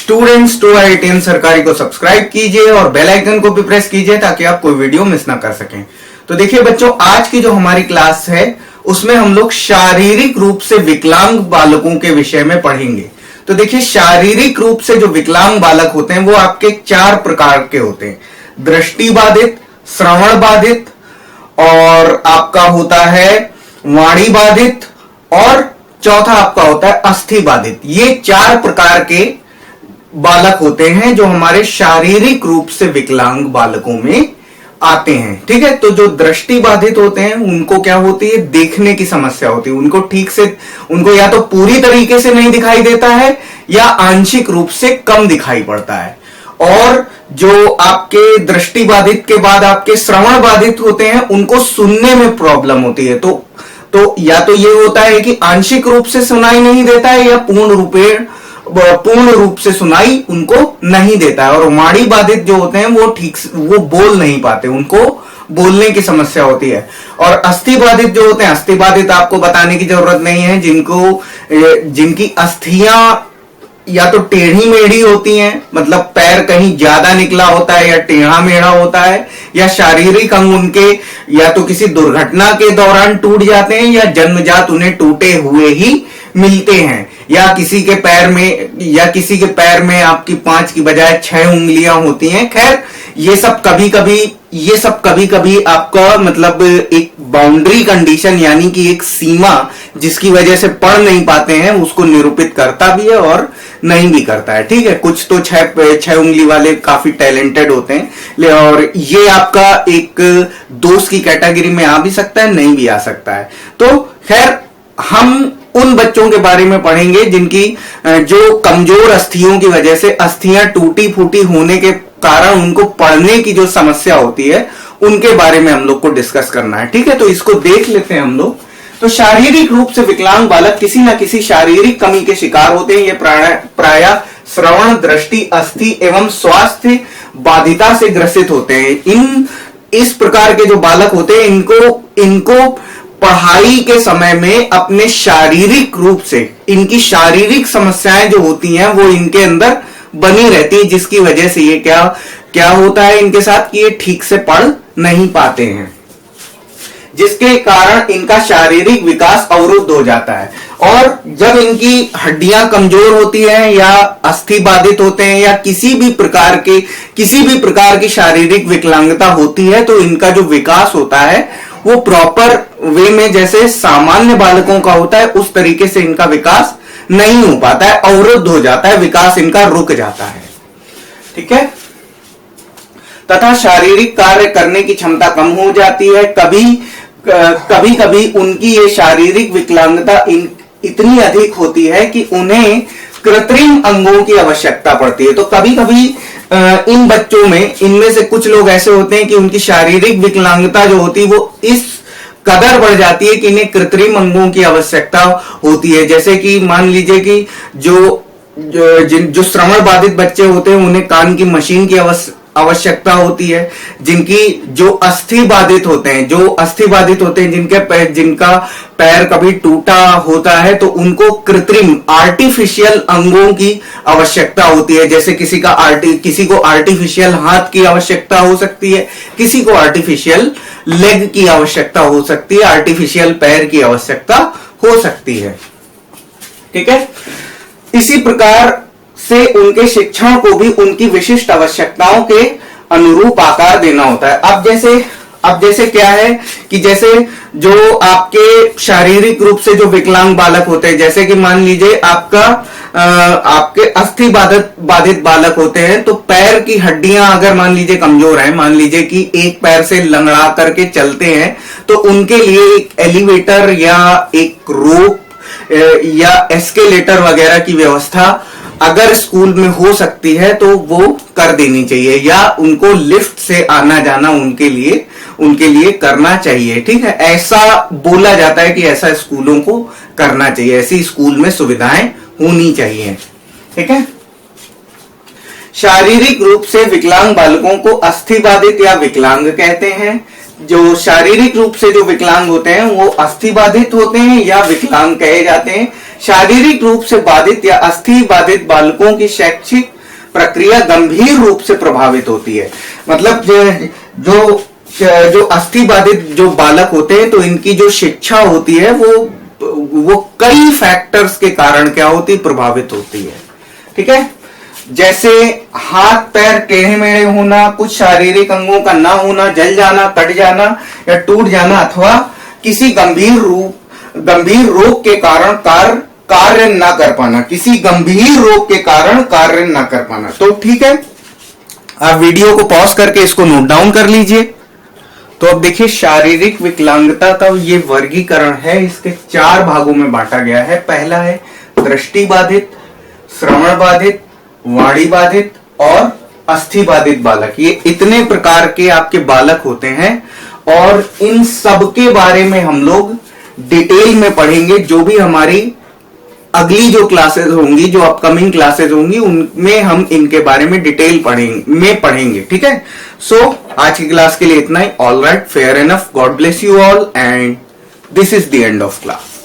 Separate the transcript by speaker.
Speaker 1: Students 2IITN सरकारी को subscribe कीजिए और बेल आइकन को भी प्रेस कीजिए ताकि आप कोई वीडियो मिस ना कर सकें। तो देखिए बच्चों, आज की जो हमारी क्लास है उसमें हम लोग शारीरिक रूप से विकलांग बालकों के विषय में पढ़ेंगे। तो देखिए, शारीरिक रूप से जो विकलांग बालक होते हैं वो आपके 4 प्रकार के होते हैं। दृष्टि बाधित, श्रवण बाधित, और आपका होता है वाणी बाधित, और चौथा आपका होता है अस्थि बाधित। ये 4 प्रकार के बालक होते हैं जो हमारे शारीरिक रूप से विकलांग बालकों में आते हैं। ठीक है, तो जो दृष्टि बाधित होते हैं उनको क्या होती है, देखने की समस्या होती है। उनको ठीक से, उनको या तो पूरी तरीके से नहीं दिखाई देता है या आंशिक रूप से कम दिखाई पड़ता है। और जो आपके दृष्टि बाधित के बाद आपके श्रवण बाधित होते हैं उनको सुनने में प्रॉब्लम होती है। तो या तो ये होता है कि आंशिक रूप से सुनाई नहीं देता है या पूर्ण रूप से सुनाई उनको नहीं देता है। और वाणी बाधित जो होते हैं वो ठीक से वो बोल नहीं पाते, उनको बोलने की समस्या होती है। और अस्थि बाधित जो होते हैं, अस्थि बाधित आपको बताने की जरूरत नहीं है, जिनकी अस्थियां या तो टेढ़ी मेढ़ी होती हैं, मतलब पैर कहीं ज्यादा निकला होता है या टेढ़ा मेढ़ा होता है, या शारीरिक अंग उनके या तो किसी दुर्घटना के दौरान टूट जाते हैं या जन्मजात उन्हें टूटे हुए ही मिलते हैं, या किसी के पैर में आपकी 5 की बजाय 6 उंगलियां होती हैं। खैर, ये सब कभी कभी आपका मतलब एक बाउंड्री कंडीशन यानी कि एक सीमा जिसकी वजह से पढ़ नहीं पाते हैं उसको निरूपित करता भी है और नहीं भी करता है। ठीक है, कुछ तो 6 उंगली वाले काफी टैलेंटेड होते हैं, और ये आपका एक दोष की कैटेगरी में आ भी सकता है, नहीं भी आ सकता है। तो खैर, हम उन बच्चों के बारे में पढ़ेंगे जिनकी जो कमजोर अस्थियों की वजह से अस्थियां टूटी फूटी होने के कारण उनको पढ़ने की जो समस्या होती है उनके बारे में हम लोग को डिस्कस करना है। ठीक है, तो इसको देख लेते हैं हम लोग। तो शारीरिक रूप से विकलांग बालक किसी न किसी शारीरिक कमी के शिकार होते हैं। ये प्रायः श्रवण, दृष्टि, अस्थि एवं स्वास्थ्य बाधिता से ग्रसित होते हैं। इस प्रकार के जो बालक होते हैं इनको पढ़ाई के समय में अपने शारीरिक रूप से इनकी शारीरिक समस्याएं जो होती हैं वो इनके अंदर बनी रहती है, जिसकी वजह से ये क्या होता है इनके साथ कि ये ठीक से पढ़ नहीं पाते हैं, जिसके कारण इनका शारीरिक विकास अवरुद्ध हो जाता है। और जब इनकी हड्डियां कमजोर होती हैं या अस्थि बाधित होते हैं या किसी भी प्रकार की शारीरिक विकलांगता होती है तो इनका जो विकास होता है वो प्रॉपर वे में जैसे सामान्य बालकों का होता है उस तरीके से इनका विकास नहीं हो पाता है, अवरुद्ध हो जाता है, विकास इनका रुक जाता है। ठीक है, तथा शारीरिक कार्य करने की क्षमता कम हो जाती है। कभी उनकी ये शारीरिक विकलांगता इतनी अधिक होती है कि उन्हें कृत्रिम अंगों की आवश्यकता पड़ती है। तो कभी इन बच्चों में, इनमें से कुछ लोग ऐसे होते हैं कि उनकी शारीरिक विकलांगता जो होती है वो इस कदर बढ़ जाती है कि इन्हें कृत्रिम अंगों की आवश्यकता होती है। जैसे कि मान लीजिए कि जो श्रवण बाधित बच्चे होते हैं उन्हें कान की मशीन की आवश्यकता होती है। जो अस्थि बाधित होते हैं जिनका पैर कभी टूटा होता है तो उनको कृत्रिम आर्टिफिशियल अंगों की आवश्यकता होती है। जैसे किसी को आर्टिफिशियल हाथ की आवश्यकता हो सकती है, किसी को आर्टिफिशियल लेग की आवश्यकता हो सकती है, आर्टिफिशियल पैर की आवश्यकता हो सकती है। ठीक है, इसी प्रकार से उनके शिक्षण को भी उनकी विशिष्ट आवश्यकताओं के अनुरूप आकार देना होता है। अब जैसे क्या है कि जैसे जो आपके शारीरिक रूप से जो विकलांग बालक होते हैं, जैसे कि मान लीजिए आपके अस्थि बाधित बालक होते हैं, तो पैर की हड्डियां अगर मान लीजिए कमजोर है, मान लीजिए कि एक पैर से लंगड़ा करके चलते हैं, तो उनके लिए एक एलिवेटर या एक रोप या एस्केलेटर वगैरह की व्यवस्था अगर स्कूल में हो सकती है तो वो कर देनी चाहिए, या उनको लिफ्ट से आना जाना उनके लिए करना चाहिए। ठीक है, ऐसा बोला जाता है कि ऐसा स्कूलों को करना चाहिए, ऐसी स्कूल में सुविधाएं होनी चाहिए। ठीक है, शारीरिक रूप से विकलांग बालकों को अस्थि बाधित या विकलांग कहते हैं। जो शारीरिक रूप से जो विकलांग होते हैं वो अस्थि बाधित होते हैं या विकलांग कहे जाते हैं। शारीरिक रूप से बाधित या अस्थि बाधित बालकों की शैक्षिक प्रक्रिया गंभीर रूप से प्रभावित होती है। मतलब जो अस्थि बाधित जो बालक होते हैं तो इनकी जो शिक्षा होती है वो कई फैक्टर्स के कारण क्या होती, प्रभावित होती है। ठीक है, जैसे हाथ पैर टेढ़े मेढ़े होना, कुछ शारीरिक अंगों का ना होना, जल जाना, कट जाना या टूट जाना, अथवा किसी गंभीर रोग के कारण कार्य ना कर पाना, किसी गंभीर रोग के कारण कार्य ना कर पाना। तो ठीक है, आप वीडियो को पॉज करके इसको नोट डाउन कर लीजिए। तो अब देखिए, शारीरिक विकलांगता का ये वर्गीकरण है, इसके 4 भागों में बांटा गया है। पहला है दृष्टि बाधित, श्रवण बाधित, वाणी बाधित और अस्थि बाधित बालक। ये इतने प्रकार के आपके बालक होते हैं और इन सब के बारे में हम लोग डिटेल में पढ़ेंगे। जो भी हमारी अगली जो क्लासेस होंगी, जो अपकमिंग क्लासेस होंगी, उनमें हम इनके बारे में डिटेल पढ़ेंगे। ठीक है, सो आज की क्लास के लिए इतना ही। All right, fair enough, God bless you all and this is the end of class.